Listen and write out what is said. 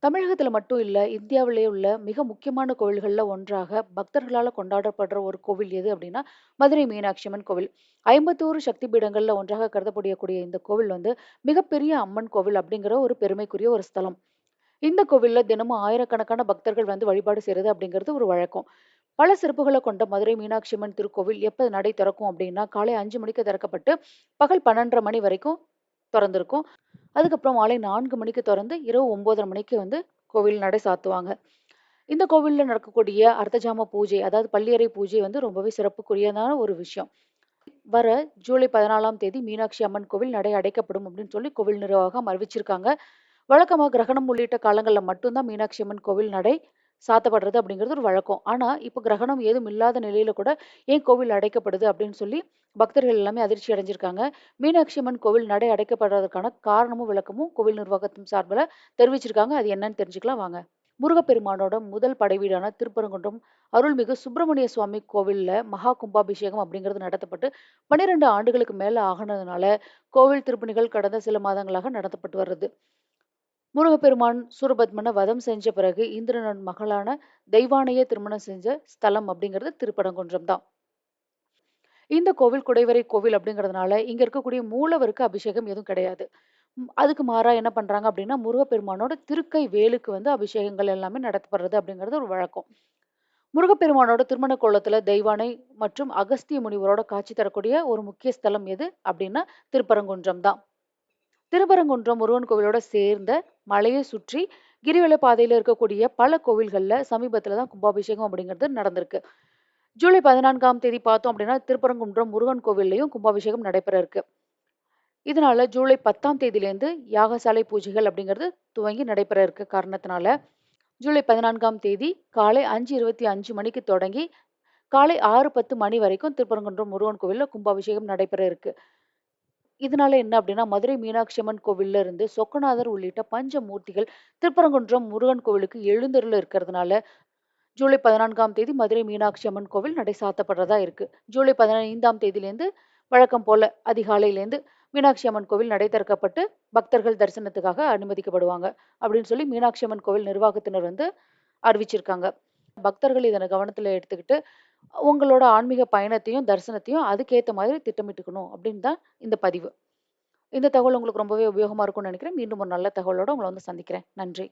தமிழகத்துல மட்டும் இல்ல, இந்தியாவிலேயே உள்ள மிக முக்கியமான கோவில்கள்ல ஒன்றாக பக்தர்களால கொண்டாடப்படுற ஒரு கோவில் எது அப்படின்னா, மதுரை மீனாட்சி அம்மன் கோவில். 51 சக்தி பீடங்கள்ல ஒன்றாக கருதப்படக்கூடிய இந்த கோவில் வந்து மிகப்பெரிய அம்மன் கோவில் அப்படிங்கிற ஒரு பெருமைக்குரிய ஒரு ஸ்தலம். இந்த கோவில்ல தினமும் ஆயிரக்கணக்கான பக்தர்கள் வந்து வழிபாடு செய்றது அப்படிங்கிறது ஒரு வழக்கம். பல சிறப்புகள கொண்ட மதுரை மீனாட்சி அம்மன் திருக்கோவில் எப்ப நடை திறக்கும் அப்படின்னா, காலை 5 மணிக்கு திறக்கப்பட்டு, பகல் 12:30 மணி வரைக்கும் தொறந்திருக்கும். அதுக்கப்புறம் மாலை 4 மணிக்கு தொறந்து, இரவு 9:30 மணிக்கு வந்து கோவில் நடை சாத்துவாங்க. இந்த கோவில்ல நடக்கக்கூடிய அர்த்தஜாம பூஜை, அதாவது பள்ளியறை பூஜை வந்து ரொம்பவே சிறப்புக்குரியதான ஒரு விஷயம். வர ஜூலை 14ஆம் தேதி மீனாட்சி அம்மன் கோவில் நடை அடைக்கப்படும் அப்படின்னு சொல்லி கோவில் நிர்வாகம் அறிவிச்சிருக்காங்க. வழக்கமா கிரகணம் உள்ளிட்ட காலங்கள்ல மட்டும் தான் மீனாட்சி அம்மன் கோவில் நடை சாத்தப்படுறது அப்படிங்கிறது ஒரு வழக்கம். ஆனா, இப்ப கிரகணம் ஏதும் இல்லாத நிலையில கூட ஏன் கோவில் அடைக்கப்படுது அப்படின்னு சொல்லி பக்தர்கள் எல்லாமே அதிர்ச்சி அடைஞ்சிருக்காங்க. மீனாட்சி அம்மன் கோவில் நடை அடைக்கப்படுறதுக்கான காரணமும், விளக்கமும் கோவில் நிர்வாகத்தின் சார்புல தெரிவிச்சிருக்காங்க. அது என்னன்னு தெரிஞ்சுக்கலாம் வாங்க. முருகப்பெருமானோட முதல் படைவீடான திருப்பரங்குன்றம் அருள்மிகு சுப்பிரமணிய சுவாமி கோவில்ல மகா கும்பாபிஷேகம் அப்படிங்கிறது நடத்தப்பட்டு 12 ஆண்டுகளுக்கு மேல ஆகுனதுனால கோவில் திருப்பணிகள் கடந்த சில மாதங்களாக நடத்தப்பட்டு வருது. முருகப்பெருமான் சூரபத்மனை வதம் செஞ்ச பிறகு இந்திரனோட மகளான தெய்வானைய திருமணம் செஞ்ச ஸ்தலம் அப்படிங்கிறது திருப்பரங்குன்றம் தான். இந்த கோவில் குடைவரை கோவில் அப்படிங்கிறதுனால இங்க இருக்கக்கூடிய மூலவருக்கு அபிஷேகம் எதுவும் கிடையாது. அதுக்கு மாறா என்ன பண்றாங்க அப்படின்னா, முருகப்பெருமானோட திருக்கை வேலுக்கு வந்து அபிஷேகங்கள் எல்லாமே நடத்தப்படுறது அப்படிங்கிறது ஒரு வழக்கம். முருகப்பெருமானோட திருமண கோலத்துல தெய்வானை மற்றும் அகஸ்திய முனிவரோட காட்சி தரக்கூடிய ஒரு முக்கிய ஸ்தலம் எது அப்படின்னா திருப்பரங்குன்றம் தான். திருப்பரங்குன்றம் முருகன் கோவிலோட சேர்ந்த மலையை சுற்றி கிரிவல பாதையில இருக்கக்கூடிய பல கோவில்கள்ல சமீபத்துல தான் கும்பாபிஷேகம் அப்படிங்கிறது நடந்திருக்கு. ஜூலை 14ஆம் தேதி பார்த்தோம் அப்படின்னா திருப்பரங்குன்றம் முருகன் கோவில்லையும் கும்பாபிஷேகம் நடைபெற இருக்கு. இதனால ஜூலை 10ஆம் தேதியிலேருந்து யாகசாலை பூஜைகள் அப்படிங்கிறது துவங்கி நடைபெற இருக்க காரணத்தினால ஜூலை 14ஆம் தேதி காலை 5:25 மணிக்கு தொடங்கி காலை 6:10 மணி வரைக்கும் திருப்பரங்குன்றம் முருகன் கோவில்ல கும்பாபிஷேகம் நடைபெற இருக்கு. இதனால என்ன அப்படின்னா, மதுரை மீனாட்சி அம்மன் கோவில்ல இருந்து சொக்கநாதர் உள்ளிட்ட பஞ்சமூர்த்திகள் திருப்பரங்குன்றம் முருகன் கோவிலுக்கு எழுந்தருள இருக்கிறதுனால, ஜூலை 14ஆம் தேதி மதுரை மீனாட்சி அம்மன் கோவில் நடை சாத்தப்படுறதா இருக்கு. ஜூலை 15ஆம் தேதியிலேருந்து வழக்கம் போல அதிகாலையிலேருந்து மீனாட்சி அம்மன் கோவில் நடை திறக்கப்பட்டு பக்தர்கள் தரிசனத்துக்காக அனுமதிக்கப்படுவாங்க. அப்படின்னு சொல்லி மீனாட்சி அம்மன் கோவில் நிர்வாகத்தினர் வந்து அறிவிச்சிருக்காங்க. பக்தர்கள் இதனை கவனத்துல எடுத்துக்கிட்டு, உங்களோட ஆன்மீக பயணத்தையும், தரிசனத்தையும் அதுக்கேத்த மாதிரி திட்டமிட்டுக்கணும் அப்படின்னு தான் இந்த பதிவு. இந்த தகவல் உங்களுக்கு ரொம்பவே உபயோகமா இருக்கும்னு நினைக்கிறேன். மீண்டும் ஒரு நல்ல தகவலோட உங்கள வந்து சந்திக்கிறேன். நன்றி.